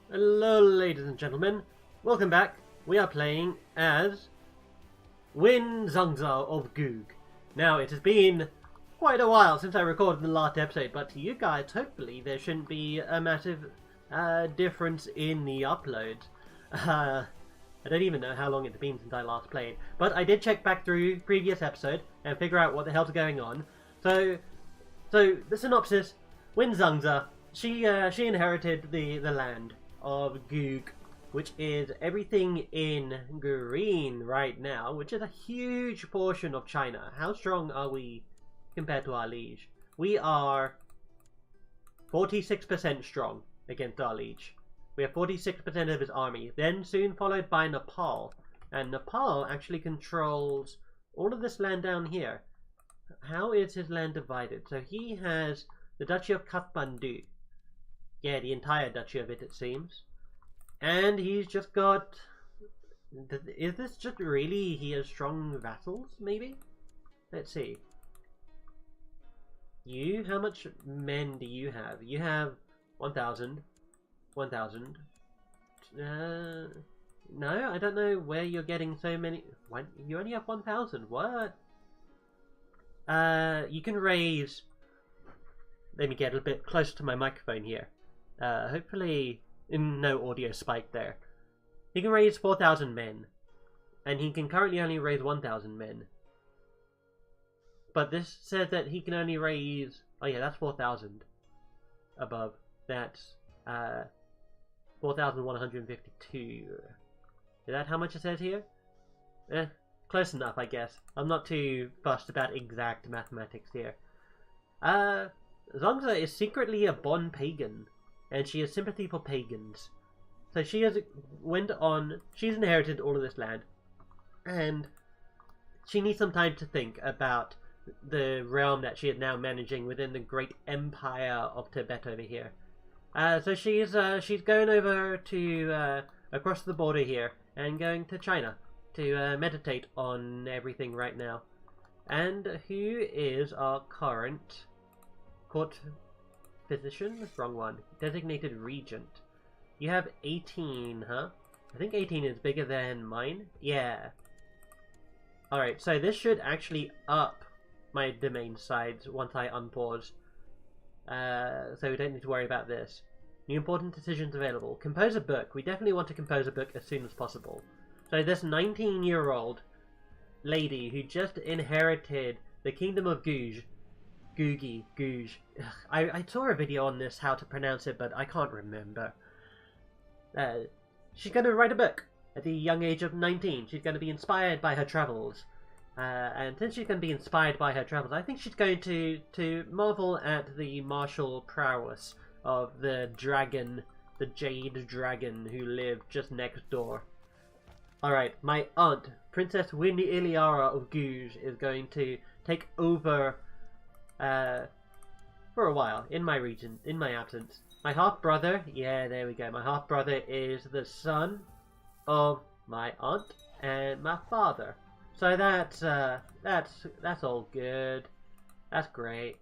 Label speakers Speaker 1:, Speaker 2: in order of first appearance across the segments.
Speaker 1: Hello, ladies and gentlemen. Welcome back. We are playing as Wynn of Goog. Now, it has been quite a while since I recorded the last episode, but to you guys, hopefully, there shouldn't be a massive difference in the uploads. I don't even know how long it's been since I last played, but I did check back through previous episode and figure out what the hell's going on. So the synopsis: Wynn she inherited the land of Goog, which is everything in green right now, which is a huge portion of China. How strong are we compared to our liege? We are 46% strong against our liege. We have 46% of his army, then soon followed by Nepal. And Nepal actually controls all of this land down here. How is his land divided? So he has the Duchy of Kathmandu. Yeah, the entire duchy of it seems. And he's just got... Is this just really he has strong vassals, maybe? Let's see. You, how much men do you have? You have 1,000. 1,000. No, I don't know where you're getting so many... You only have 1,000, what? You can raise... Let me get a bit closer to my microphone here. Hopefully no audio spike there. He can raise 4,000 men, and he can currently only raise 1,000 men. But this says that he can only raise... Oh yeah, that's 4,000 above. That's 4,152. Is that how much it says here? Close enough, I guess. I'm not too fussed about exact mathematics here. Zongza is secretly a Bon pagan, and she has sympathy for pagans. So she has she's inherited all of this land, and she needs some time to think about the realm that she is now managing within the great empire of Tibet over here. So she's going over to across the border here and going to China to meditate on everything right now. And who is our current court physician? Wrong one. Designated regent. You have 18, huh? I think 18 is bigger than mine. Yeah. Alright, so this should actually up my domain size once I unpause. So we don't need to worry about this. New important decisions available. Compose a book. We definitely want to compose a book as soon as possible. So this 19-year-old lady who just inherited the kingdom of Googe. I saw a video on this, how to pronounce it, but I can't remember. She's going to write a book at the young age of 19. She's going to be inspired by her travels. And since she's going to be inspired by her travels, I think she's going to marvel at the martial prowess of the dragon, the Jade dragon, who lived just next door. Alright, my aunt, Princess Wynn Iliara of Gouge, is going to take over for a while, in my region, in my absence. My half-brother, yeah, there we go, my half-brother is the son of my aunt and my father. So that's all good. That's great.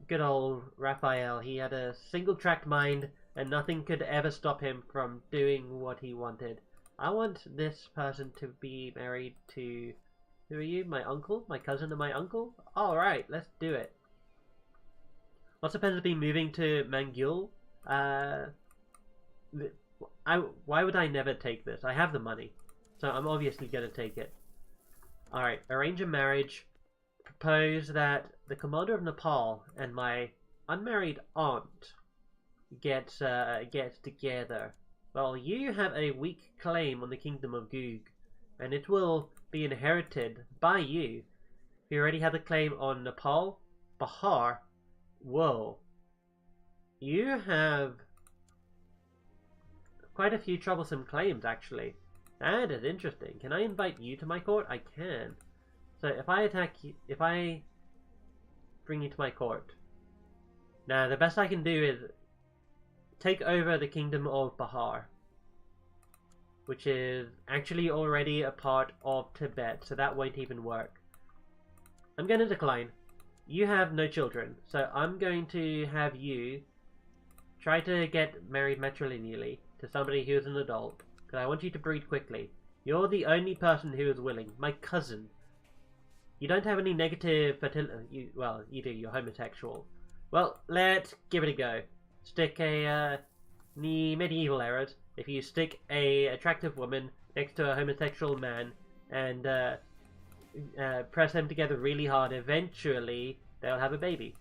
Speaker 1: Good old Raphael, he had a single-tracked mind, and nothing could ever stop him from doing what he wanted. I want this person to be married to... Who are you? My uncle? My cousin and my uncle? Alright, let's do it. What's supposed to be moving to Mangul? Why would I never take this? I have the money, so I'm obviously going to take it. Alright, arrange a marriage. Propose that the commander of Nepal and my unmarried aunt gets together. Well, you have a weak claim on the kingdom of Goog, and it will be inherited by you. You already have a claim on Nepal, Bihar. Whoa. You have quite a few troublesome claims, actually. That is interesting. Can I invite you to my court? I can. So if I attack you, if I bring you to my court, now the best I can do is take over the kingdom of Bihar, which is actually already a part of Tibet, so that won't even work. I'm going to decline. You have no children, so I'm going to have you try to get married matrilineally to somebody who is an adult, because I want you to breed quickly. You're the only person who is willing. My cousin. You don't have any negative fertility. Well, you do. You're homosexual. Well, let's give it a go. Stick a the medieval eras. If you stick a attractive woman next to a homosexual man and press them together really hard, eventually they'll have a baby.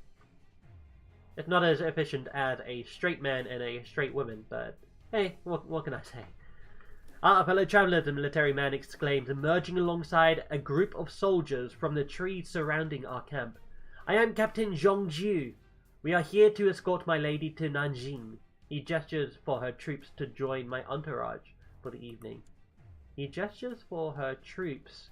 Speaker 1: It's not as efficient as a straight man and a straight woman, but hey, what can I say? Our fellow traveller, the military man exclaims, emerging alongside a group of soldiers from the trees surrounding our camp. I am Captain Zhongju. We are here to escort my lady to Nanjing. He gestures for her troops to join my entourage for the evening. He gestures for her troops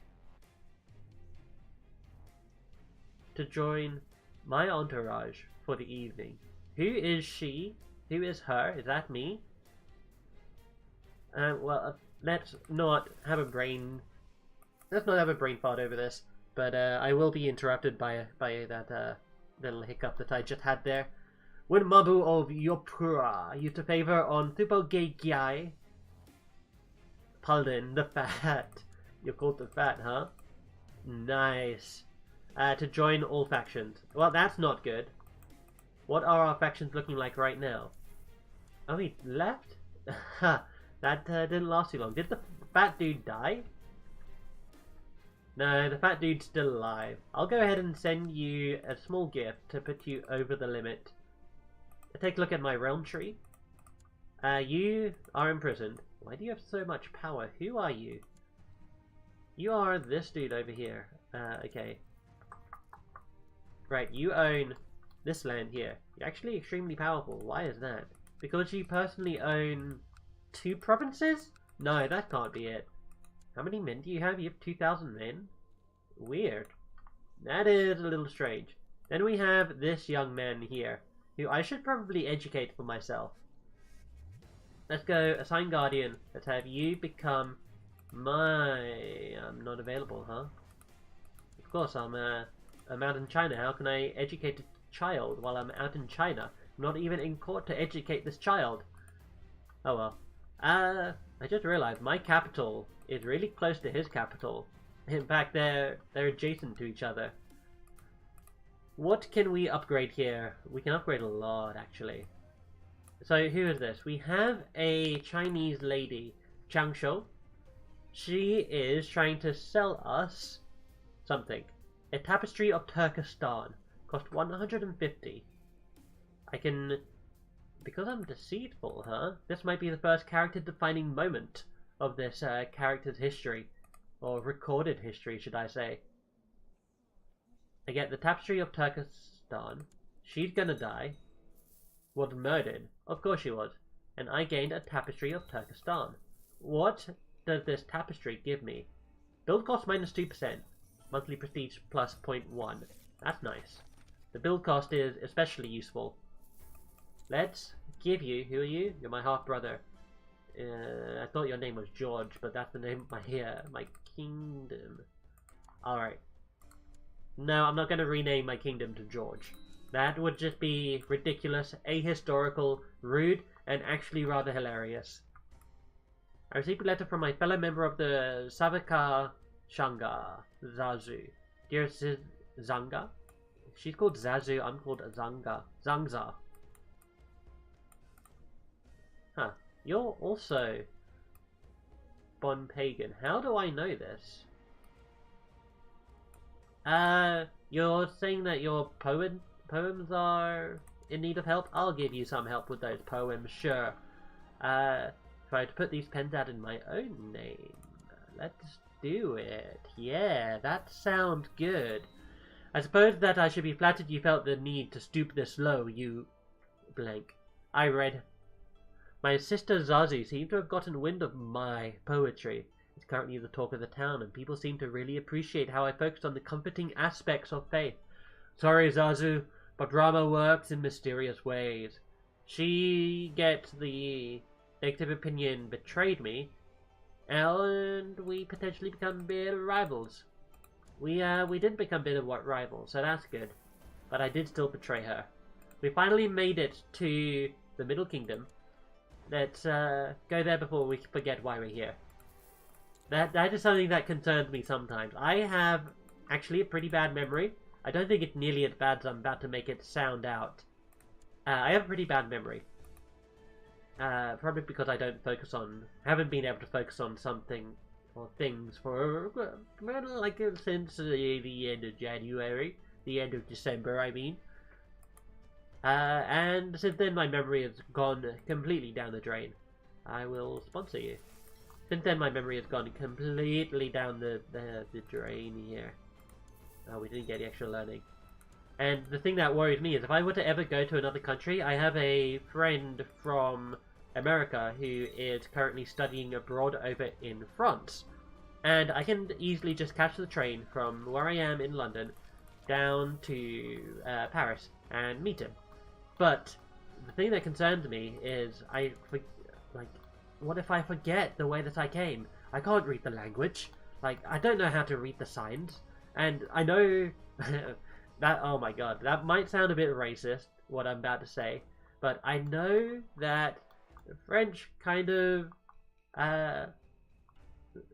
Speaker 1: to join my entourage for the evening. Who is she? Who is her? Is that me? Well, let's not have a brain fart over this. But I will be interrupted by that little hiccup that I just had there. When Mabu of Yopura used to favor on Thupo Geigyai. Pardon, the fat. You're called the fat, huh? Nice. To join all factions. Well, that's not good. What are our factions looking like right now? Oh, he left? Ha! That didn't last too long. Did the fat dude die? No, the fat dude's still alive. I'll go ahead and send you a small gift to put you over the limit. Take a look at my realm tree. You are imprisoned. Why do you have so much power? Who are you? You are this dude over here. Okay. Right, you own this land here. You're actually extremely powerful. Why is that? Because you personally own 2 provinces? No, that can't be it. How many men do you have? You have 2,000 men? Weird. That is a little strange. Then we have this young man here, who I should probably educate for myself. Let's go assign guardian. Let's have you become my... I'm not available, huh? Of course, I'm out in China. How can I educate a child while I'm out in China? I'm not even in court to educate this child. Oh well. I just realized my capital is really close to his capital. In fact, they're adjacent to each other. What can we upgrade here? We can upgrade a lot, actually. So, who is this? We have a Chinese lady, Changshou. She is trying to sell us something. A tapestry of Turkestan. Cost 150. I can... Because I'm deceitful, huh? This might be the first character-defining moment of this character's history. Or recorded history, should I say. I get the tapestry of Turkestan. She's gonna die. Was murdered. Of course she was. And I gained a tapestry of Turkestan. What does this tapestry give me? Build cost minus 2%. Monthly prestige plus 0.1. That's nice. The build cost is especially useful. Let's give you... Who are you? You're my half-brother. I thought your name was George, but that's the name of my kingdom. Alright. No, I'm not going to rename my kingdom to George. That would just be ridiculous, ahistorical, rude, and actually rather hilarious. I received a letter from my fellow member of the Savaka Shanga, Zazu. Dear Zanga? She's called Zazu, I'm called Zanga. Zangza. Huh. You're also Bon Pagan. How do I know this? You're saying that your poems are in need of help? I'll give you some help with those poems, sure. Try to put these pens out in my own name. Let's do it. Yeah, that sounds good. I suppose that I should be flattered you felt the need to stoop this low, you... blank. I read... My sister Zazu seemed to have gotten wind of my poetry. It's currently the talk of the town, and people seem to really appreciate how I focused on the comforting aspects of faith. Sorry, Zazu, but Rama works in mysterious ways. She gets the negative opinion betrayed me, and we potentially become bitter rivals. We did become bitter rivals, so that's good. But I did still betray her. We finally made it to the Middle Kingdom. Let's go there before we forget why we're here. That is something that concerns me sometimes. I have actually a pretty bad memory. I don't think it's nearly as bad as I'm about to make it sound out. I have a pretty bad memory. Probably because I haven't been able to focus on something or things for like since the end of January, the end of December, I mean. And since then my memory has gone completely down the drain. I will sponsor you. Since then my memory has gone completely down the drain here. Oh, we didn't get the extra learning. And the thing that worries me is if I were to ever go to another country, I have a friend from America who is currently studying abroad over in France. And I can easily just catch the train from where I am in London down to Paris and meet him. But the thing that concerns me is what if I forget the way that I came? I can't read the language. Like, I don't know how to read the signs. And I know that, oh my god, that might sound a bit racist, what I'm about to say. But I know that the French kind of,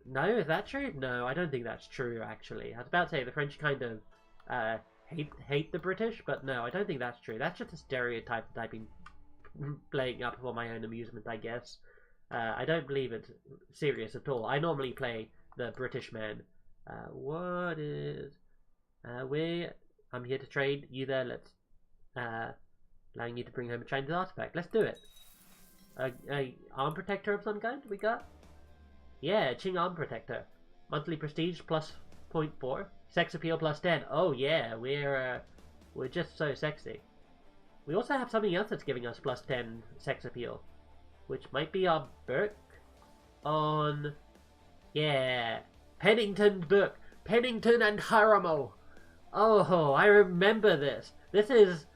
Speaker 1: no, is that true? No, I don't think that's true, actually. I was about to say the French kind of, hate the British, but no, I don't think that's true. That's just a stereotype that I've been playing up for my own amusement, I guess. I don't believe it's serious at all. I normally play the British man. I'm here to trade. You there? Let's allowing you to bring home a Chinese artifact. Let's do it. A arm protector of some kind we got? Yeah, Qing arm protector. Monthly prestige plus 0.4. Sex appeal plus 10. Oh yeah, we're just so sexy. We also have something else that's giving us plus 10 sex appeal, which might be our book on, yeah, Pennington book. Pennington and Haramo. Oh, I remember this. This is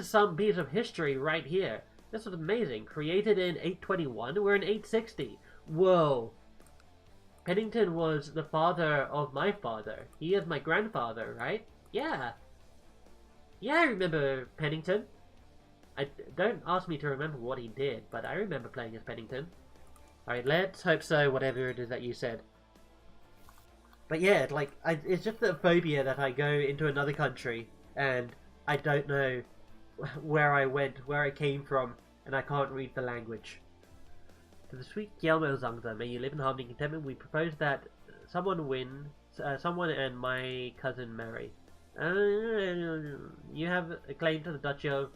Speaker 1: some piece of history right here. This was amazing. Created in 821. We're in 860. Whoa. Pennington was the father of my father. He is my grandfather, right? Yeah. Yeah, I remember Pennington. Don't ask me to remember what he did, but I remember playing as Pennington. Alright, let's hope so, whatever it is that you said. But yeah, like, it's just the phobia that I go into another country, and I don't know where I went, where I came from, and I can't read the language. To the sweet Gyelmo Zangza, may you live in harmony and contentment, we propose that someone and my cousin marry. You have a claim to the Duchy of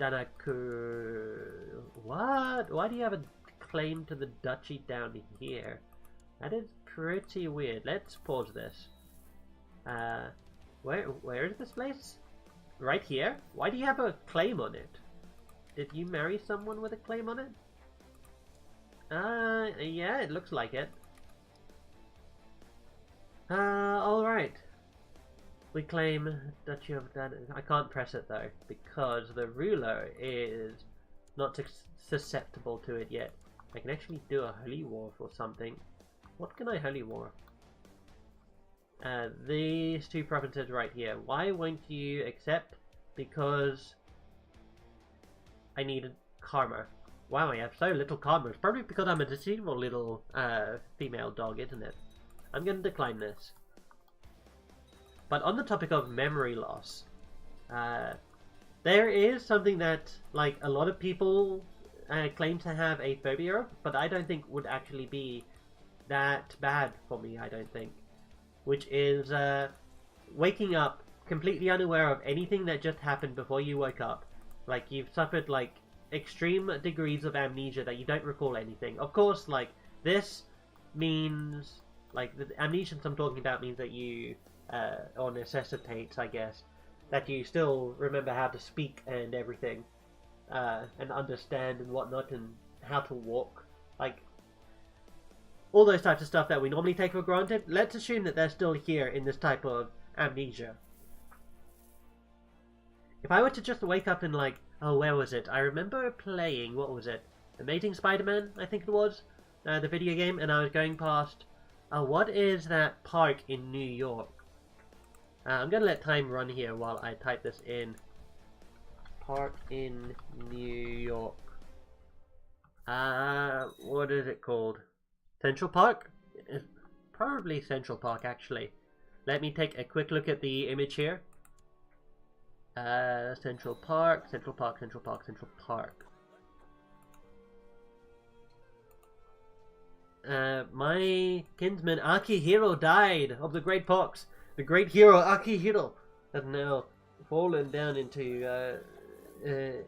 Speaker 1: Danakur. What? Why do you have a claim to the duchy down here? That is pretty weird. Let's pause this. Where is this place? Right here? Why do you have a claim on it? Did you marry someone with a claim on it? Yeah, it looks like it. Alright. We claim Duchy of Dan. I can't press it though, because the ruler is not susceptible to it yet. I can actually do a holy war for something. What can I holy war? These two provinces right here. Why won't you accept? Because I needed karma. Wow, I have so little karma. It's probably because I'm a deceitful little female dog, isn't it? I'm going to decline this. But on the topic of memory loss, there is something that, like, a lot of people claim to have a phobia of, but I don't think would actually be that bad for me, I don't think. Which is waking up completely unaware of anything that just happened before you woke up. Like, you've suffered, like, extreme degrees of amnesia that you don't recall anything. Of course, like, this means, like, the amnesia I'm talking about means that you, or necessitates, I guess, that you still remember how to speak and everything, and understand and whatnot, and how to walk. Like, all those types of stuff that we normally take for granted, let's assume that they're still here in this type of amnesia. If I were to just wake up and, like, oh, where was it? I remember playing, what was it? Amazing Spider-Man, I think it was, the video game, and I was going past, what is that park in New York? I'm gonna let time run here while I type this in. park in New York. What is it called? Central Park? It's probably Central Park, actually. Let me take a quick look at the image here. Central Park, Central Park, Central Park, Central Park. My kinsman Akihiro died of the Great Pox. The great hero Akihiro has now fallen down into to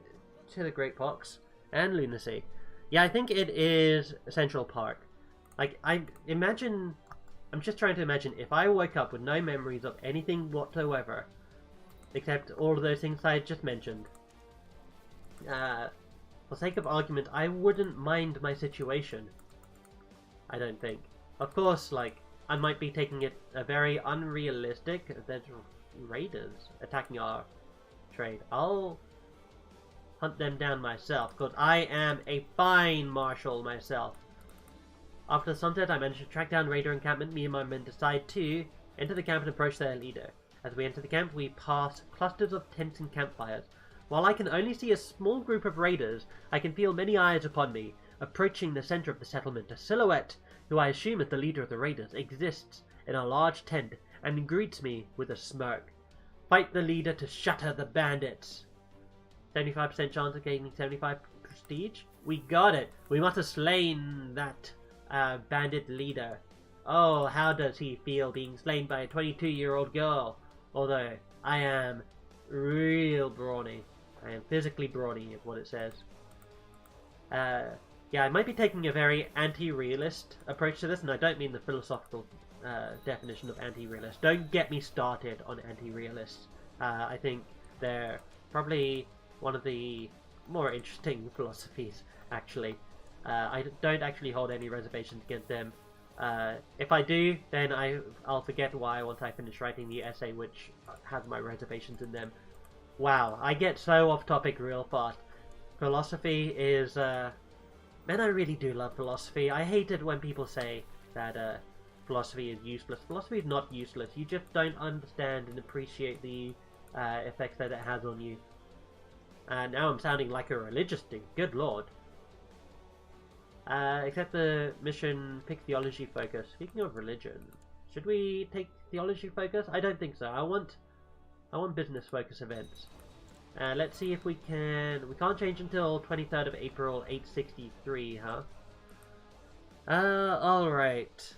Speaker 1: the Great Pox and lunacy. Yeah, I think it is Central Park. Like, I'm just trying to imagine if I woke up with no memories of anything whatsoever, except all of those things I just mentioned. For sake of argument, I wouldn't mind my situation. I don't think. Of course, like, I might be taking it a very unrealistic. There's raiders attacking our trade. I'll hunt them down myself, because I am a fine marshal myself. After sunset, I managed to track down raider encampment. Me and my men decide to enter the camp and approach their leader. As we enter the camp, we pass clusters of tents and campfires. While I can only see a small group of raiders, I can feel many eyes upon me. Approaching the center of the settlement, a silhouette, who I assume is the leader of the raiders, exists in a large tent and greets me with a smirk. Fight the leader to shatter the bandits. 75% chance of gaining 75 prestige? We got it! We must have slain that bandit leader. Oh, how does he feel being slain by a 22-year-old girl? Although, I am real brawny. I am physically brawny, is what it says. Yeah, I might be taking a very anti-realist approach to this, and I don't mean the philosophical definition of anti-realist. Don't get me started on anti-realists. I think they're probably one of the more interesting philosophies, actually. I don't actually hold any reservations against them. If I do, then I'll forget why once I finish writing the essay which has my reservations in them. Wow, I get so off topic real fast. Philosophy is... Man, I really do love philosophy. I hate it when people say that philosophy is useless. Philosophy is not useless. You just don't understand and appreciate the effects that it has on you. Now I'm sounding like a religious dude. Good lord. Except the mission pick theology focus. Speaking of religion, should we take theology focus? I don't think so. I want business focus events. Let's see if we can... We can't change until 23rd of April, 863, huh? Alright.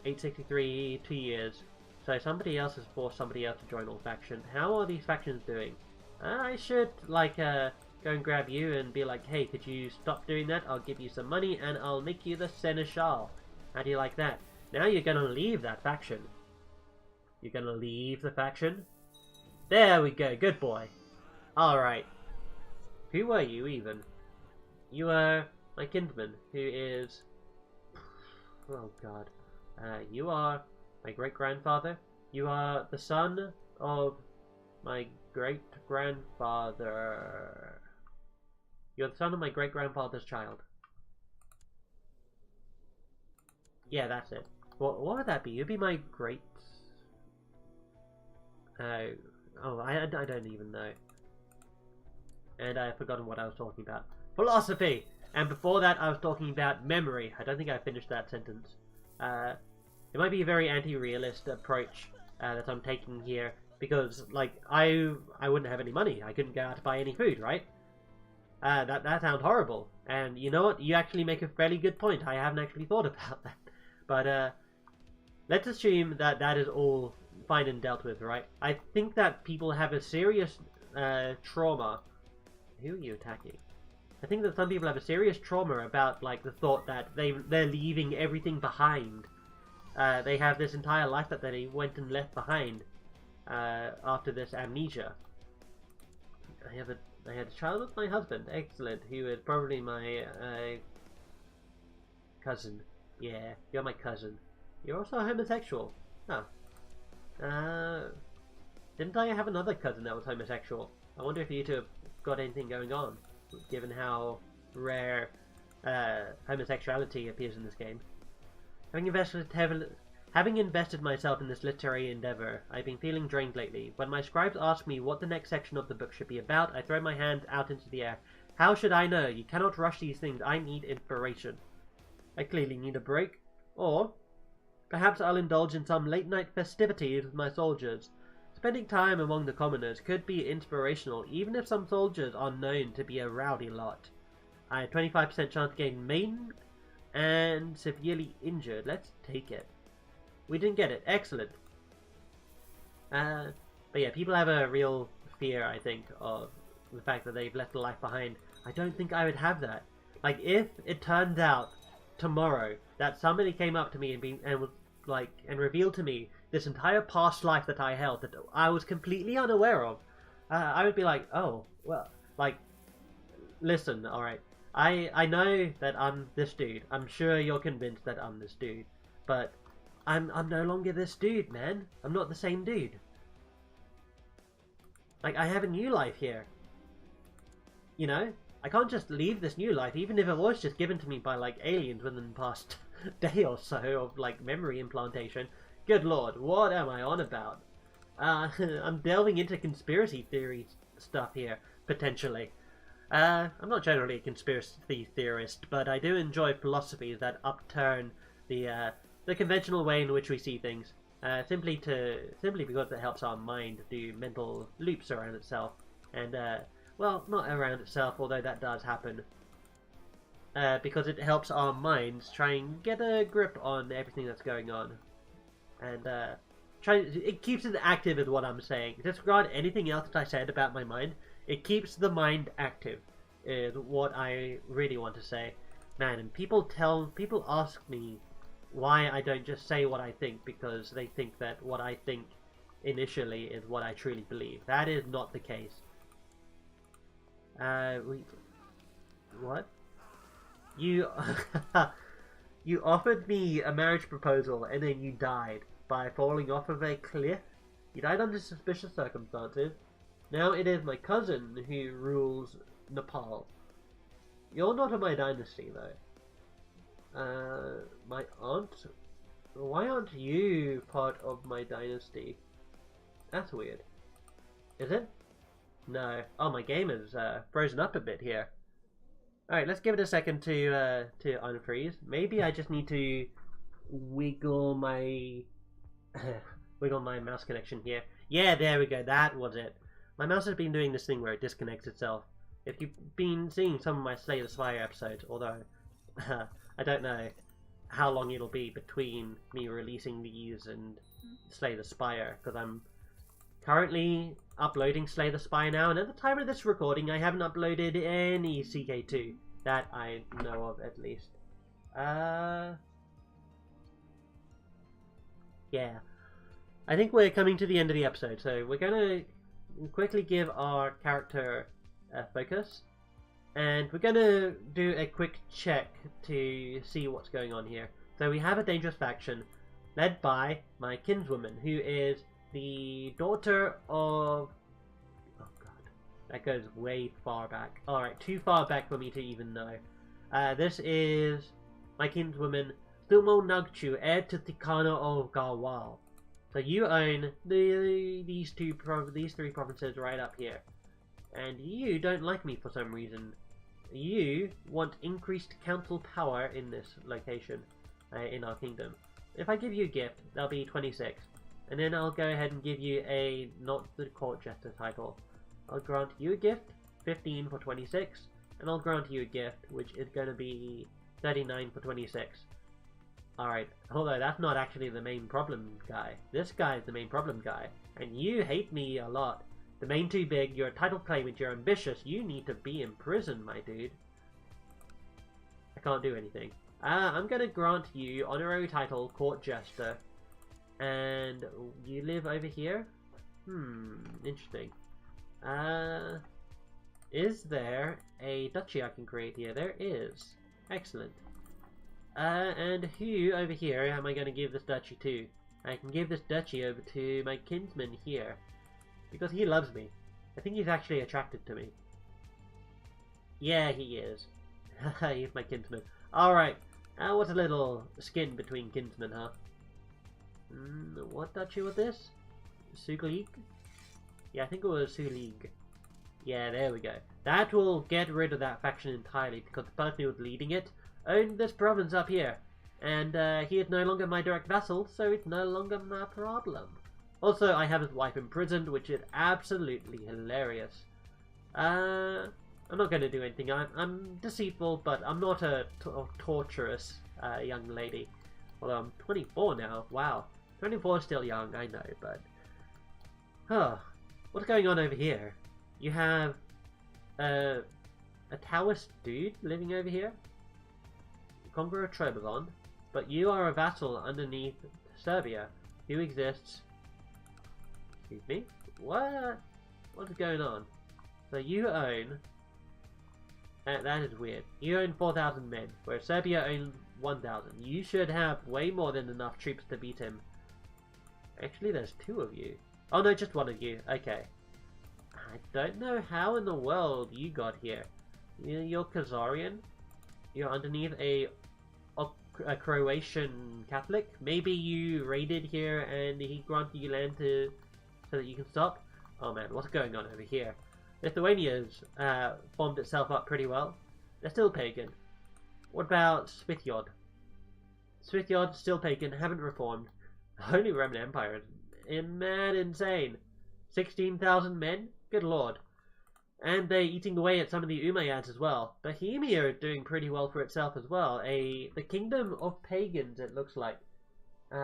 Speaker 1: 863, 2 years. So somebody else has forced somebody else to join all faction. How are these factions doing? I should, like, go and grab you and be like, hey, could you stop doing that? I'll give you some money and I'll make you the Seneschal. How do you like that? Now you're gonna leave that faction. You're gonna leave the faction? There we go, good boy. Alright. Who are you, even? You are my kinsman, who is... Oh, God. You are my great-grandfather. You are the son of my great-grandfather. You're the son of my great-grandfather's child. Yeah, that's it. What would that be? You'd be my great... I don't even know. And I've forgotten what I was talking about. Philosophy! And before that, I was talking about memory. I don't think I finished that sentence. It might be a very anti-realist approach that I'm taking here. Because, like, I wouldn't have any money. I couldn't go out to buy any food, right? That sounds horrible. And you know what? You actually make a fairly good point. I haven't actually thought about that. But, let's assume that that is all fine and dealt with, right? I think that people have a serious trauma. Who are you attacking? I think that some people have a serious trauma about, like, the thought that they're leaving everything behind. They have this entire life that they went and left behind after this amnesia. I had a child with my husband. Excellent. Who is probably my cousin. Yeah, you're my cousin. You're also a homosexual. Oh. Didn't I have another cousin that was homosexual? I wonder if you two have got anything going on, given how rare homosexuality appears in this game. Having invested Having invested myself in this literary endeavor, I've been feeling drained lately. When my scribes ask me what the next section of the book should be about, I throw my hand out into the air. How should I know? You cannot rush these things. I need inspiration. I clearly need a break. Or perhaps I'll indulge in some late-night festivities with my soldiers. Spending time among the commoners could be inspirational, even if some soldiers are known to be a rowdy lot. I have 25% chance to gain maimed and severely injured. Let's take it. We didn't get it. Excellent. But yeah, people have a real fear, I think, of the fact that they've left a life behind. I don't think I would have that. Like, if it turned out tomorrow that somebody came up to me and revealed to me this entire past life that I held that I was completely unaware of, I would be like, oh, well, like, listen, alright, I know that I'm this dude. I'm sure you're convinced that I'm this dude, but I'm no longer this dude, man. I'm not the same dude. Like, I have a new life here. You know? I can't just leave this new life, even if it was just given to me by, like, aliens within the past day or so of, like, memory implantation. Good lord, what am I on about? I'm delving into conspiracy theory stuff here, potentially. I'm not generally a conspiracy theorist, but I do enjoy philosophies that upturn the conventional way in which we see things, simply because it helps our mind do mental loops around itself, and well, not around itself, although that does happen, because it helps our minds try and get a grip on everything that's going on, and it keeps it active is what I'm saying. Disregard anything else that I said about my mind. It keeps the mind active, is what I really want to say. Man, and people ask me why I don't just say what I think, because they think that what I think initially is what I truly believe. That is not the case. What? You offered me a marriage proposal and then you died by falling off of a cliff. You died under suspicious circumstances. Now it is my cousin who rules Nepal. You're not of my dynasty, though. My aunt? Why aren't you part of my dynasty? That's weird. Is it? No. Oh, my game is frozen up a bit here. Alright, let's give it a second to unfreeze. Maybe I just need to wiggle my mouse connection here. Yeah, there we go. That was it. My mouse has been doing this thing where it disconnects itself. If you've been seeing some of my Slay the Spire episodes, although I don't know how long it'll be between me releasing these and Slay the Spire, because I'm currently uploading Slay the Spire now, and at the time of this recording I haven't uploaded any CK2 that I know of, at least. Yeah, I think we're coming to the end of the episode, so we're gonna quickly give our character a focus, and we're gonna do a quick check to see what's going on here. So we have a dangerous faction led by my kinswoman, who is the daughter of... oh god, that goes way far back. Alright, too far back for me to even know. This is my kinswoman, Thumo Nugchu, heir to Tikana of Garwal. So you own these three provinces right up here. And you don't like me for some reason. You want increased council power in this location, in our kingdom. If I give you a gift, that'll be 26. And then I'll go ahead and give you a not the court jester title. I'll grant you a gift, 15 for 26. And I'll grant you a gift, which is going to be 39 for 26. Alright, although that's not actually the main problem guy. This guy is the main problem guy. And you hate me a lot. The main too big, you're a title claimant, you're ambitious, you need to be in prison, my dude. I can't do anything. I'm gonna grant you honorary title, court jester. And you live over here? Interesting. Is there a duchy I can create here? There is. Excellent. And who over here am I going to give this duchy to? I can give this duchy over to my kinsman here. Because he loves me. I think he's actually attracted to me. Yeah, he is. He's my kinsman. Alright. What's a little skin between kinsmen, huh? What duchy was this? Sulig? Yeah, I think it was Sulig. Yeah, there we go. That will get rid of that faction entirely, because the person who was leading it owned this province up here. And he is no longer my direct vassal, so it's no longer my problem. Also, I have his wife imprisoned, which is absolutely hilarious. I'm not going to do anything. I'm deceitful, but I'm not a torturous young lady. Although I'm 24 now. Wow. 24 is still young, I know, but... Huh. What's going on over here? You have a Taoist dude living over here? Conqueror Trebizond. But you are a vassal underneath Serbia, who exists... Excuse me? What? What is going on? So you own... that is weird. You own 4,000 men, whereas Serbia owns 1,000. You should have way more than enough troops to beat him. Actually, there's 2 of you. Oh no, just 1 of you. Okay. I don't know how in the world you got here. You're Khazarian? You're underneath a Croatian Catholic? Maybe you raided here and he granted you land so that you can stop? Oh man, what's going on over here? Lithuania's formed itself up pretty well. They're still pagan. What about Svitjod? Svitjod, still pagan, haven't reformed. Holy Roman Empire is mad insane. 16,000 men? Good lord. And they're eating away at some of the Umayyads as well. Bohemia is doing pretty well for itself as well. The kingdom of pagans, it looks like.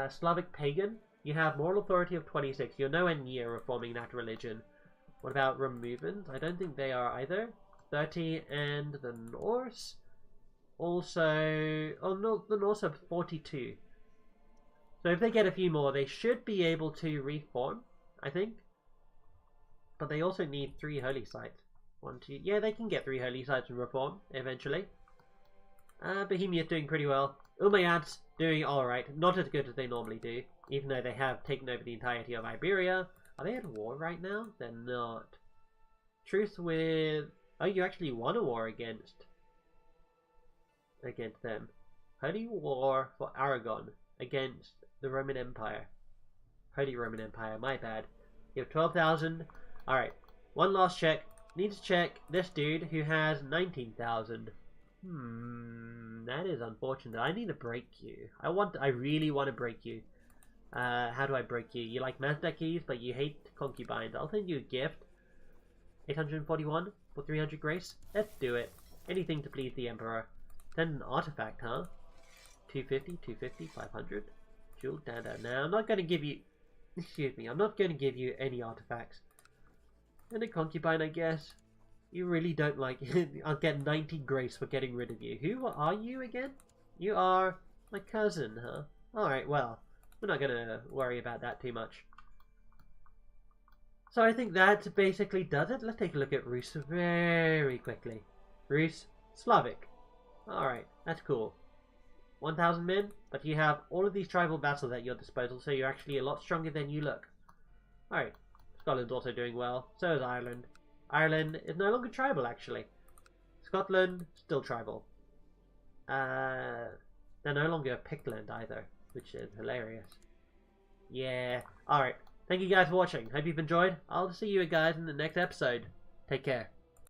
Speaker 1: Slavic pagan. You have moral authority of 26. You're nowhere near reforming that religion. What about Removans? I don't think they are either. 30 and the Norse. Also... Oh no, the Norse have 42. So if they get a few more, they should be able to reform, I think. But they also need 3 holy sites. 1, 2... Yeah, they can get 3 holy sites and reform, eventually. Bohemia's doing pretty well. Umayyads doing alright. Not as good as they normally do, even though they have taken over the entirety of Iberia. Are they at war right now? They're not. Truce with... Oh, you actually won a war against them. Holy War for Aragon against the Roman Empire. Holy Roman Empire, my bad. You have 12,000. Alright, one last check. Need to check this dude who has 19,000. That is unfortunate. I need to break you. I really want to break you. How do I break you? You like Mazda keys, but you hate concubines. I'll send you a gift. 841 for 300 grace. Let's do it. Anything to please the Emperor. Send an artifact, huh? 250, 250, 500. Jewel Dada. Now, I'm not going to give you... Excuse me, I'm not going to give you any artifacts. And a concubine, I guess. You really don't like it. I'll get 90 grace for getting rid of you. Who are you again? You are my cousin, huh? Alright, well, we're not going to worry about that too much. So I think that basically does it. Let's take a look at Rus very quickly. Rus, Slavic. Alright, that's cool. 1,000 men, but you have all of these tribal vassals at your disposal, so you're actually a lot stronger than you look. Alright, Scotland's also doing well. So is Ireland. Ireland is no longer tribal, actually. Scotland, still tribal. They're no longer a Pictland either, which is hilarious. Yeah. Alright, thank you guys for watching. Hope you've enjoyed. I'll see you guys in the next episode. Take care.